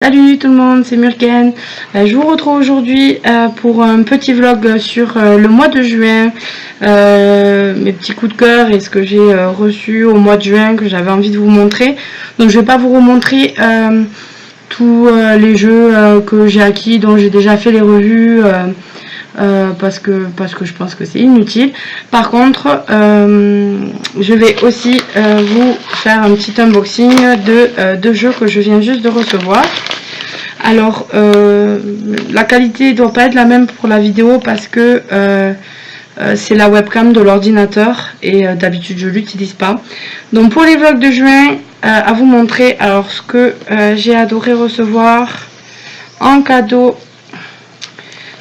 Salut tout le monde, c'est Murken. Je vous retrouve aujourd'hui pour un petit vlog sur le mois de juin, mes petits coups de cœur et ce que j'ai reçu au mois de juin que j'avais envie de vous montrer. Donc je vais pas vous remontrer tous les jeux que j'ai acquis, dont j'ai déjà fait les revues parce que je pense que c'est inutile. Par contre, je vais aussi vous faire un petit unboxing de jeux que je viens juste de recevoir. Alors, la qualité ne doit pas être la même pour la vidéo parce que c'est la webcam de l'ordinateur et d'habitude je l'utilise pas. Donc pour les vlogs de juin, à vous montrer alors ce que j'ai adoré recevoir en cadeau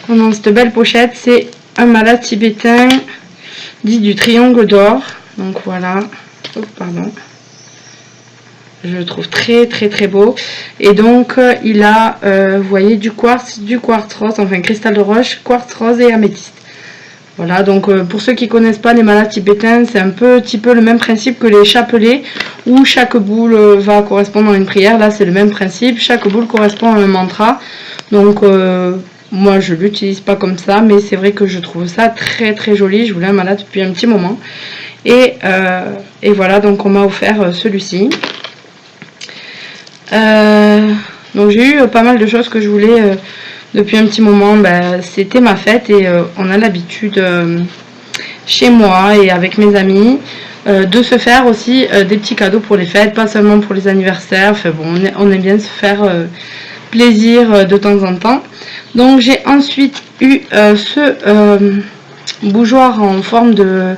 dans cette belle pochette. C'est un malade tibétain dit du triangle d'or. Donc voilà, oh, pardon. Je le trouve très beau. Et donc il a, vous voyez, du quartz rose, enfin cristal de roche, quartz rose et améthyste. Voilà, donc pour ceux qui connaissent pas les malades tibétains, c'est un petit peu le même principe que les chapelets, où chaque boule va correspondre à une prière. Là c'est le même principe, chaque boule correspond à un mantra. Donc moi je l'utilise pas comme ça, mais c'est vrai que je trouve ça très joli. Je voulais un malade depuis un petit moment. Et voilà, donc on m'a offert celui-ci. Donc j'ai eu pas mal de choses que je voulais depuis un petit moment. C'était ma fête et on a l'habitude chez moi et avec mes amis de se faire aussi des petits cadeaux pour les fêtes, pas seulement pour les anniversaires. Enfin bon, on aime bien se faire plaisir de temps en temps. Donc j'ai ensuite eu ce bougeoir en forme de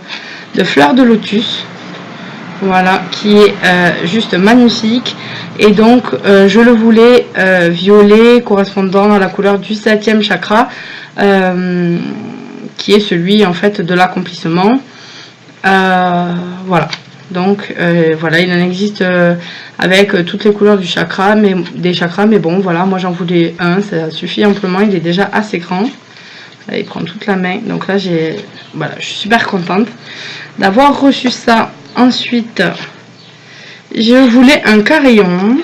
fleur de lotus. Voilà, qui est juste magnifique. Et donc je le voulais violet, correspondant à la couleur du 7e chakra, qui est celui en fait de l'accomplissement. Voilà, donc voilà, il en existe avec toutes les couleurs du chakra, des chakras, mais bon voilà, moi j'en voulais un, ça suffit amplement, il est déjà assez grand. Là, il prend toute la main, donc là voilà, je suis super contente d'avoir reçu ça. Ensuite, je voulais un carillon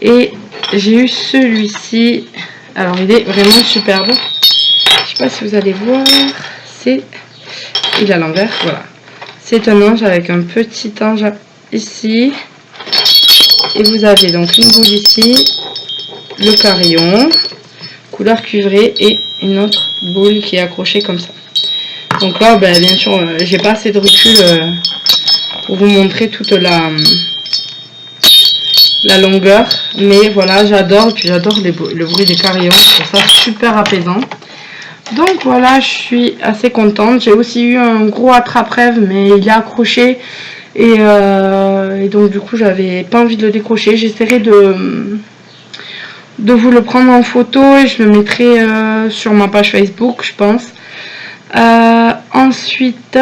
et j'ai eu celui-ci. Alors, il est vraiment superbe. Je sais pas si vous allez voir. Il est à l'envers. Voilà. C'est un ange avec un petit ange ici. Et vous avez donc une boule ici, le carillon, couleur cuivrée, et une autre boule qui est accrochée comme ça. Donc là, bien sûr, j'ai pas assez de recul pour vous montrer toute la longueur. Mais voilà, j'adore. Puis j'adore le bruit des carillons. Je trouve ça super apaisant. Donc voilà, je suis assez contente. J'ai aussi eu un gros attrape-rêve, mais il est accroché. Et donc du coup, j'avais pas envie de le décrocher. J'essaierai de vous le prendre en photo et je le mettrai sur ma page Facebook, je pense. Ensuite,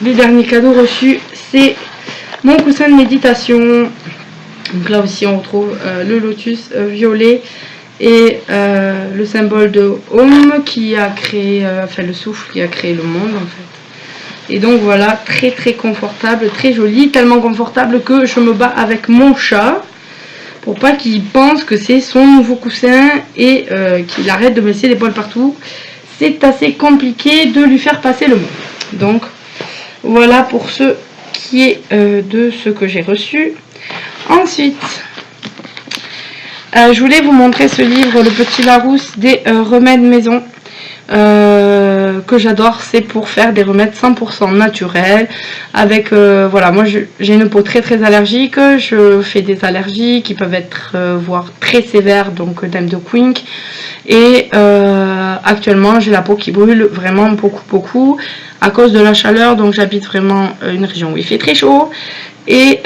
les derniers cadeaux reçus, c'est mon coussin de méditation. Donc là aussi on retrouve le lotus violet et le symbole de Om qui a créé, enfin le souffle qui a créé le monde en fait. Et donc voilà, très confortable, très joli, tellement confortable que je me bats avec mon chat pour pas qu'il pense que c'est son nouveau coussin et qu'il arrête de me laisser les poils partout. C'est assez compliqué de lui faire passer le mot. Donc voilà pour ce qui est de ce que j'ai reçu. Ensuite, je voulais vous montrer ce livre, Le Petit Larousse, des remèdes maison, que j'adore. C'est pour faire des remèdes 100% naturels. Avec, voilà, moi j'ai une peau très allergique. Je fais des allergies qui peuvent être voire très sévères, donc d'M de Quink. Et actuellement j'ai la peau qui brûle vraiment beaucoup à cause de la chaleur. Donc j'habite vraiment une région où il fait très chaud. Et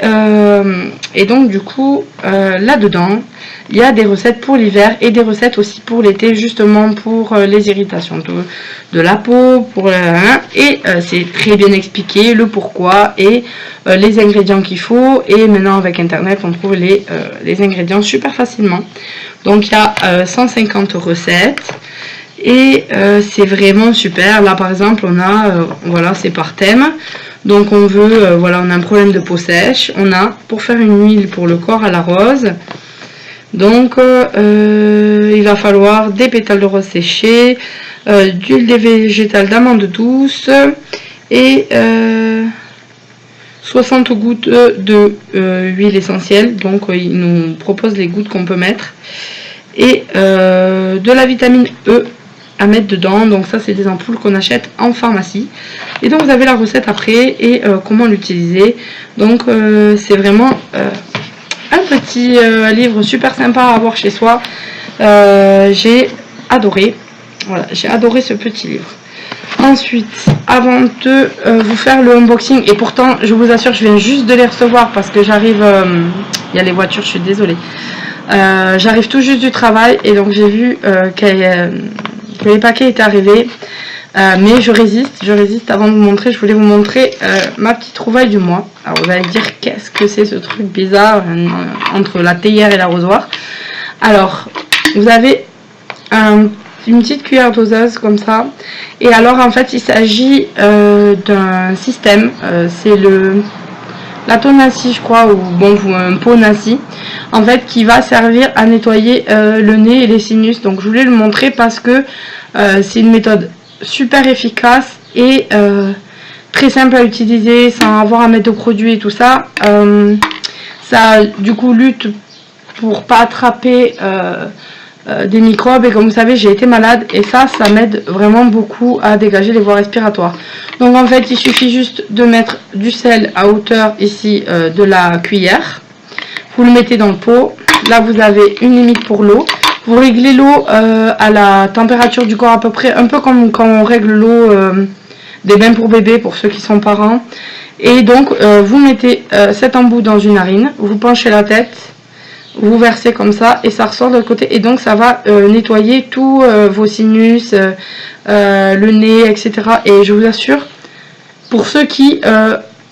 donc du coup là-dedans il y a des recettes pour l'hiver et des recettes aussi pour l'été, justement pour les irritations de la peau, et c'est très bien expliqué le pourquoi et les ingrédients qu'il faut. Et maintenant avec internet on trouve les ingrédients super facilement. Donc il y a 150 recettes et c'est vraiment super. Là par exemple on a voilà, c'est par thème. Donc on veut, voilà, on a un problème de peau sèche, on a pour faire une huile pour le corps à la rose, Donc il va falloir des pétales de rose séchés, d'huile végétale d'amande douce et 60 gouttes de huile essentielle. Donc il nous propose les gouttes qu'on peut mettre et de la vitamine E à mettre dedans. Donc ça c'est des ampoules qu'on achète en pharmacie. Et donc vous avez la recette après et comment l'utiliser. Donc c'est vraiment un petit livre super sympa à avoir chez soi. J'ai adoré. Voilà, j'ai adoré ce petit livre. Ensuite, avant de vous faire le unboxing, et pourtant je vous assure je viens juste de les recevoir parce que j'arrive, il y a les voitures, je suis désolée, j'arrive tout juste du travail et donc j'ai vu que les paquets étaient arrivés, mais je résiste. Avant de vous montrer, je voulais vous montrer ma petite trouvaille du mois. Alors vous allez me dire qu'est-ce que c'est ce truc bizarre entre la théière et l'arrosoir. Alors vous avez une petite cuillère doseuse comme ça, et alors en fait il s'agit d'un système, c'est la tonaccie je crois, ou bon un pot nassi en fait, qui va servir à nettoyer le nez et les sinus. Donc je voulais le montrer parce que c'est une méthode super efficace et très simple à utiliser sans avoir à mettre de produits et tout ça. Ça du coup lutte pour pas attraper des microbes, et comme vous savez j'ai été malade et ça m'aide vraiment beaucoup à dégager les voies respiratoires. Donc en fait il suffit juste de mettre du sel à hauteur ici de la cuillère, vous le mettez dans le pot, là vous avez une limite pour l'eau, vous réglez l'eau à la température du corps à peu près, un peu comme quand on règle l'eau des bains pour bébé pour ceux qui sont parents. Et donc vous mettez cet embout dans une narine, vous penchez la tête, vous versez comme ça et ça ressort de l'autre côté, et donc ça va nettoyer tous vos sinus, le nez, etc. Et je vous assure, pour ceux qui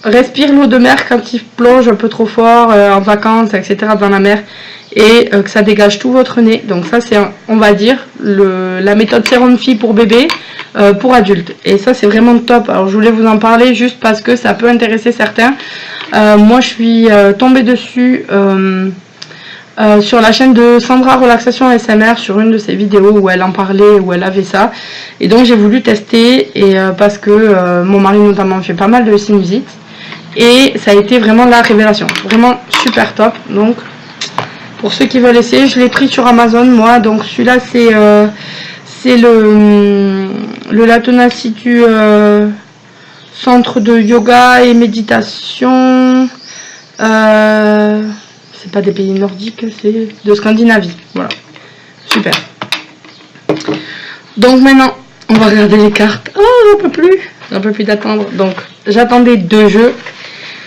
respirent l'eau de mer quand ils plongent un peu trop fort en vacances, etc. dans la mer, et que ça dégage tout votre nez, donc ça c'est on va dire la méthode sérum fille pour bébé pour adultes, et ça c'est vraiment top. Alors je voulais vous en parler juste parce que ça peut intéresser certains. Moi je suis tombée dessus sur la chaîne de Sandra Relaxation ASMR, sur une de ses vidéos où elle en parlait, où elle avait ça, et donc j'ai voulu tester, et parce que mon mari notamment fait pas mal de sinusite, et ça a été vraiment la révélation, vraiment super top. Donc pour ceux qui veulent essayer, je l'ai pris sur Amazon moi. Donc celui-là c'est le La tonaccie du centre de yoga et méditation, c'est pas des pays nordiques, c'est de Scandinavie. Voilà, super. Donc maintenant, on va regarder les cartes. Oh, j'en peux plus d'attendre. Donc, j'attendais 2 jeux.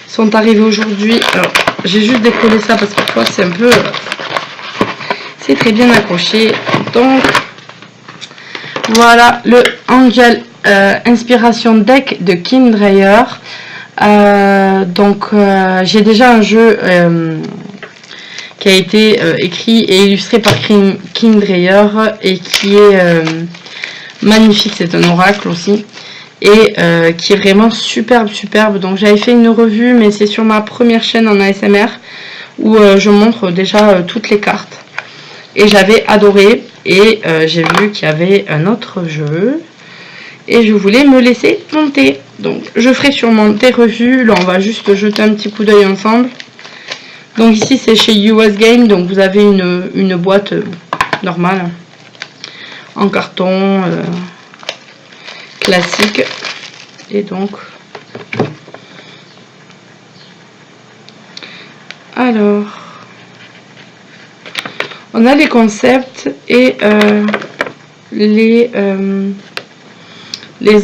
Ils sont arrivés aujourd'hui. Alors, j'ai juste décollé ça parce que parfois c'est un peu... c'est très bien accroché. Donc, voilà le Angel Inspiration Deck de Kim Dreyer. J'ai déjà un jeu qui a été écrit et illustré par Kim Dreyer et qui est magnifique. C'est un oracle aussi, et qui est vraiment superbe. Donc j'avais fait une revue, mais c'est sur ma première chaîne en ASMR où je montre déjà toutes les cartes, et j'avais adoré. Et j'ai vu qu'il y avait un autre jeu et je voulais me laisser monter. Donc je ferai sûrement des revues. Là on va juste jeter un petit coup d'œil ensemble. Donc ici c'est chez US Game, donc vous avez une boîte normale en carton classique, et donc alors on a les concepts et les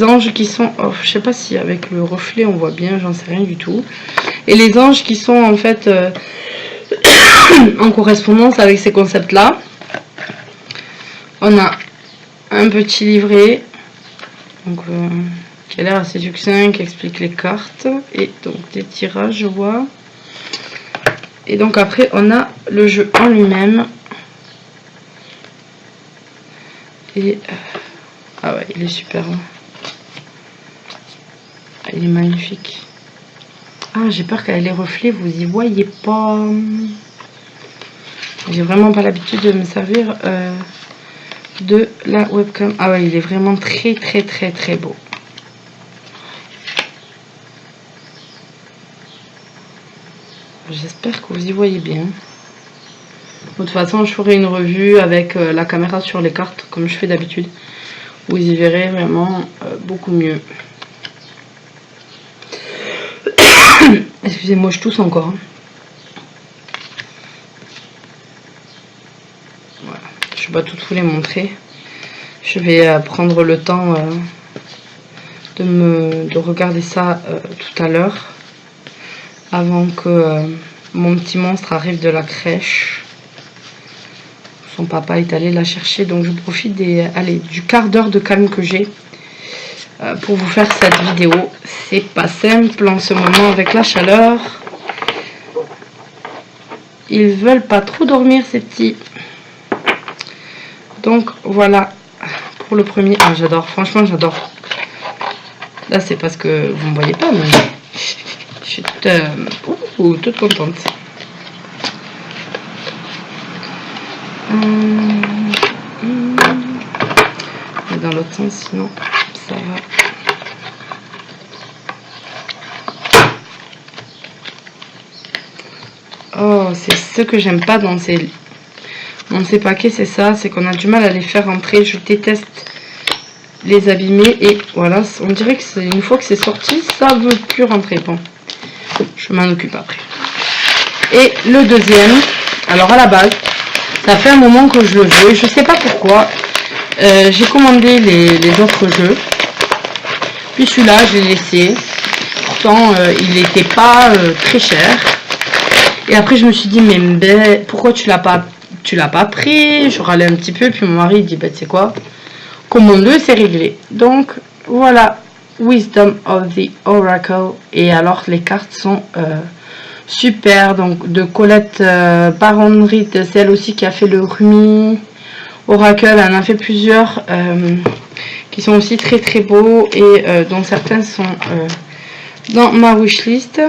anges qui sont, oh, je sais pas si avec le reflet on voit bien, j'en sais rien du tout, et les anges qui sont en fait en correspondance avec ces concepts là. On a un petit livret donc, qui a l'air assez succinct, qui explique les cartes, et donc des tirages je vois, et donc après on a le jeu en lui-même, et ah ouais, il est super, hein. Il est magnifique. Ah, j'ai peur qu'avec les reflets vous y voyez pas. J'ai vraiment pas l'habitude de me servir de la webcam. Ah ouais, il est vraiment très beau. J'espère que vous y voyez bien. De toute façon, je ferai une revue avec la caméra sur les cartes, comme je fais d'habitude. Vous y verrez vraiment beaucoup mieux. Excusez-moi, je tousse encore. Voilà. Je ne vais pas tout vous les montrer. Je vais prendre le temps de regarder ça tout à l'heure. Avant que mon petit monstre arrive de la crèche. Son papa est allé la chercher. Donc je profite du quart d'heure de calme que j'ai pour vous faire cette vidéo. C'est pas simple en ce moment avec la chaleur. Ils veulent pas trop dormir ces petits. Donc voilà pour le premier. Ah, j'adore, franchement j'adore. Là c'est parce que vous ne me voyez pas, mais je suis toute contente. Et dans l'autre sens, sinon ça va. Oh, c'est ce que j'aime pas dans ces paquets, c'est ça, c'est qu'on a du mal à les faire rentrer. Je déteste les abîmer et voilà, on dirait que c'est une fois que c'est sorti, ça veut plus rentrer. Bon, je m'en occupe après. Et le deuxième, alors à la base, ça fait un moment que je le veux, je sais pas pourquoi. J'ai commandé les autres jeux, puis celui-là, je l'ai laissé. Pourtant, il n'était pas très cher. Et après, je me suis dit, mais pourquoi tu l'as pas pris? Je râlais un petit peu, puis mon mari dit, bah tu sais quoi, commande-le, c'est réglé. Donc voilà, Wisdom of the Oracle. Et alors les cartes sont super. Donc de Colette Baron-Reid, c'est elle aussi qui a fait le Rumi Oracle. Elle en a fait plusieurs qui sont aussi très beaux et dont certains sont dans ma wishlist.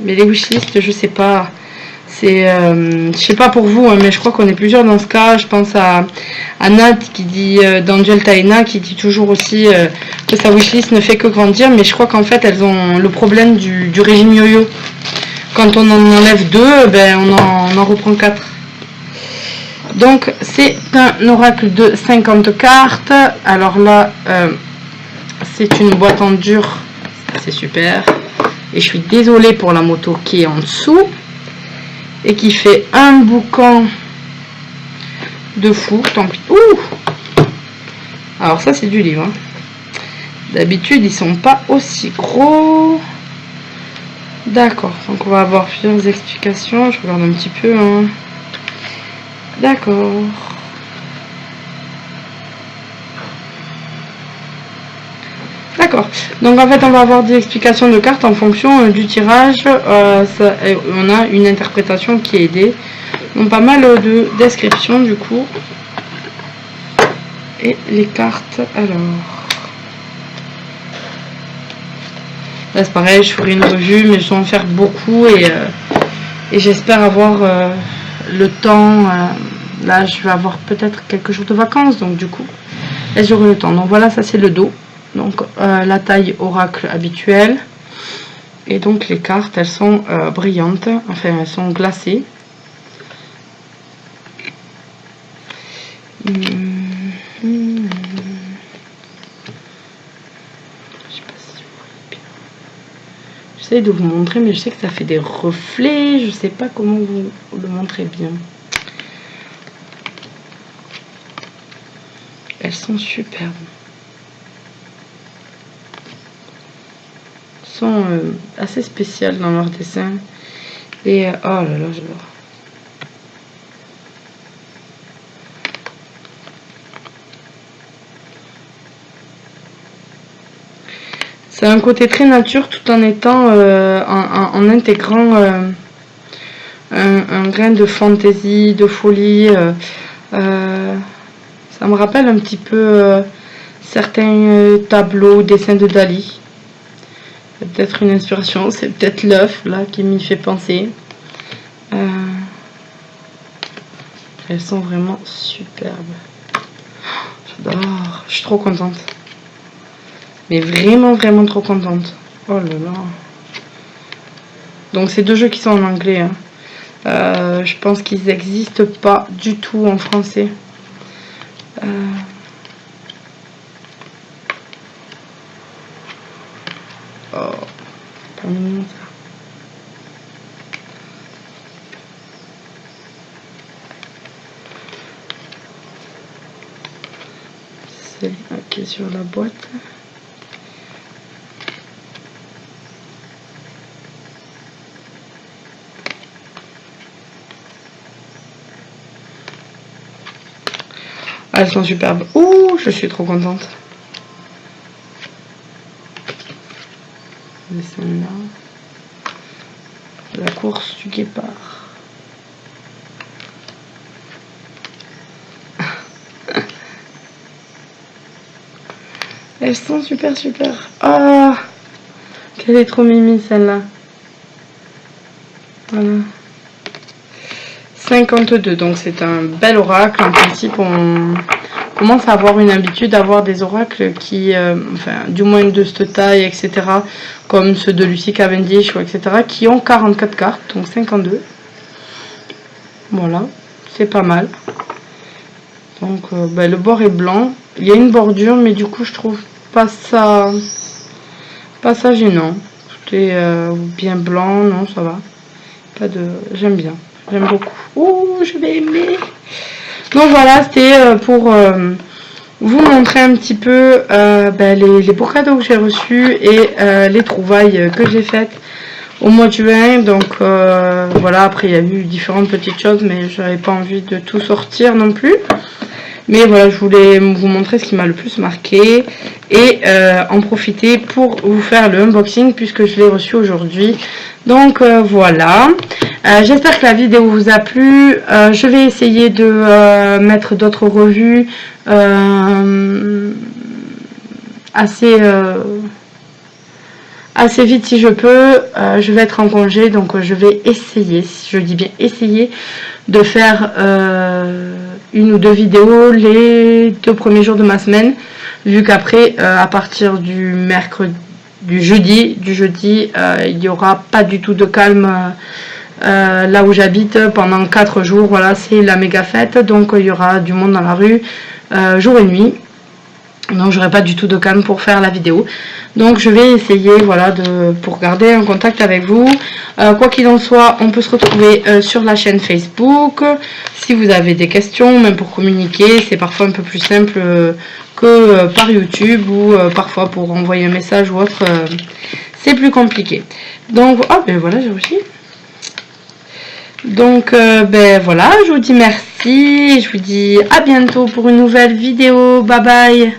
Mais les wishlists, je sais pas. C'est, je sais pas pour vous, hein, mais je crois qu'on est plusieurs dans ce cas. Je pense à Nat qui dit, d'Angel Taina, qui dit toujours aussi que sa wishlist ne fait que grandir. Mais je crois qu'en fait, elles ont le problème du régime yo-yo. Quand on en enlève 2, ben, on en reprend 4. Donc, c'est un oracle de 50 cartes. Alors là, c'est une boîte en dur. C'est super. Et je suis désolée pour la moto qui est en dessous. Et qui fait un boucan de fou. Tant pis. Ouh! Alors ça c'est du livre. Hein. D'habitude ils sont pas aussi gros. D'accord. Donc on va avoir plusieurs explications. Je regarde un petit peu. Hein. D'accord. D'accord. Donc en fait on va avoir des explications de cartes en fonction du tirage. On a une interprétation qui est aidée. Donc pas mal de descriptions du coup. Et les cartes alors. Là c'est pareil, je ferai une revue mais je vais en faire beaucoup et j'espère avoir le temps. Là je vais avoir peut-être quelques jours de vacances donc du coup là j'aurai le temps. Donc voilà, ça c'est le dos. Donc la taille oracle habituelle et donc les cartes elles sont brillantes, enfin elles sont glacées. Je sais pas si vous voyez bien. J'essaie de vous montrer mais je sais que ça fait des reflets, je sais pas comment vous le montrez bien. Elles sont superbes. Sont assez spéciales dans leur dessin et oh là là j'adore. C'est un côté très nature tout en étant en intégrant un grain de fantaisie, de folie. Ça me rappelle un petit peu certains tableaux, dessins de Dali. Peut-être une inspiration, c'est peut-être l'œuf là qui m'y fait penser. Elles sont vraiment superbes. J'adore. Je suis trop contente. Mais vraiment, vraiment trop contente. Oh là là. Donc, c'est 2 jeux qui sont en anglais. Hein. Je pense qu'ils n'existent pas du tout en français. Oh, pas mignon ça. C'est ok sur la boîte. Elles sont superbes. Ouh, je suis trop contente. Et celle-là. La course du guépard. Elles sont super super. Ah, qu'elle est trop mimi celle-là. Voilà. 52, donc c'est un bel oracle. En principe, on commence à avoir une habitude d'avoir des oracles qui, enfin, du moins de cette taille, etc., comme ceux de Lucie Cavendish, etc., qui ont 44 cartes, donc 52. Voilà, c'est pas mal. Donc, le bord est blanc. Il y a une bordure, mais du coup, je trouve pas ça gênant. Tout est bien blanc, non, ça va. Pas de, j'aime bien. J'aime beaucoup. Ouh, je vais aimer. Donc voilà, c'était pour vous montrer un petit peu les beaux cadeaux que j'ai reçus et les trouvailles que j'ai faites au mois de juin. Donc voilà, après il y a eu différentes petites choses, mais je n'avais pas envie de tout sortir non plus. Mais voilà, je voulais vous montrer ce qui m'a le plus marqué et en profiter pour vous faire le unboxing puisque je l'ai reçu aujourd'hui. Donc voilà, j'espère que la vidéo vous a plu. Je vais essayer de mettre d'autres revues assez vite si je peux. Je vais être en congé, donc je vais essayer, je dis bien essayer, de faire 1 ou 2 vidéos les 2 premiers jours de ma semaine, vu qu'après à partir du jeudi, il n'y aura pas du tout de calme là où j'habite pendant 4 jours. Voilà, c'est la méga fête, donc il y aura du monde dans la rue jour et nuit. Donc j'aurai pas du tout de calme pour faire la vidéo. Donc je vais essayer, voilà, pour garder un contact avec vous. Quoi qu'il en soit, on peut se retrouver sur la chaîne Facebook. Si vous avez des questions, même pour communiquer, c'est parfois un peu plus simple que par YouTube ou parfois pour envoyer un message ou autre, c'est plus compliqué. Donc, oh ben voilà, j'ai réussi. Donc voilà, je vous dis merci. Je vous dis à bientôt pour une nouvelle vidéo. Bye bye.